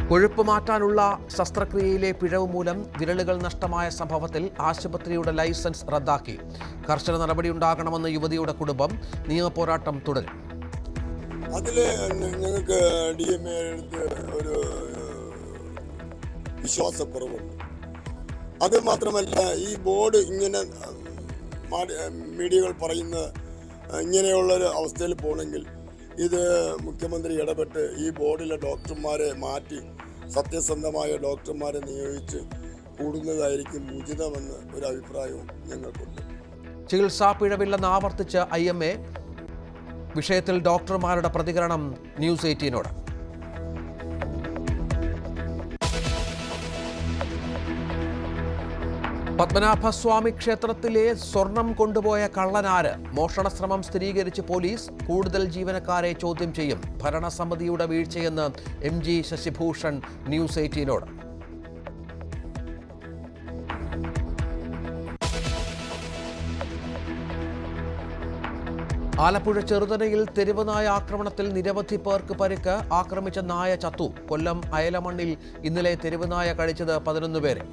കൊഴുപ്പ് മാറ്റാനുള്ള ശസ്ത്രക്രിയയിലെ പിഴവ് മൂലം വിരലുകൾ നഷ്ടമായ സംഭവത്തിൽ ആശുപത്രിയുടെ ലൈസൻസ് റദ്ദാക്കി. കർശന നടപടിയുണ്ടാകണമെന്ന് യുവതിയുടെ കുടുംബം. നിയമപോരാട്ടം തുടരും. അതിൽ ഞങ്ങൾക്ക് DMA ഒരു വിശ്വാസക്കുറവുണ്ട്. അത് മാത്രമല്ല, ഈ ബോർഡ് ഇങ്ങനെ മീഡിയകൾ പറയുന്ന ഇങ്ങനെയുള്ളൊരു അവസ്ഥയിൽ പോകണമെങ്കിൽ ഇത് മുഖ്യമന്ത്രി ഇടപെട്ട് ഈ ബോർഡിലെ ഡോക്ടർമാരെ മാറ്റി സത്യസന്ധമായ ഡോക്ടർമാരെ നിയോഗിച്ച് കൂടുന്നതായിരിക്കും ഉചിതമെന്ന് ഒരു അഭിപ്രായവും ഞങ്ങൾക്കുണ്ട്. ചികിത്സാ പിഴവില്ലെന്ന് ആവർത്തിച്ച് IMA. വിഷയത്തിൽ ഡോക്ടർമാരുടെ പ്രതികരണം ന്യൂസ് 18നോട്. പത്മനാഭസ്വാമി ക്ഷേത്രത്തിലെ സ്വർണം കൊണ്ടുപോയ കള്ളനാര്? മോഷണ ശ്രമം സ്ഥിരീകരിച്ച് പോലീസ്. കൂടുതൽ ജീവനക്കാരെ ചോദ്യം ചെയ്യും. ഭരണസമിതിയുടെ വീഴ്ചയെന്ന് MG ശശിഭൂഷൺ ന്യൂസ് 18നോട്. ആലപ്പുഴ ചെറുതലയിൽ തെരുവ് നായ ആക്രമണത്തിൽ നിരവധി പേർക്ക് പരിക്ക്. ആക്രമിച്ച നായ ചത്തു. കൊല്ലം അയലമണ്ണിൽ ഇന്നലെ തെരുവ് നായ കടിച്ചത് 11 പേരെ.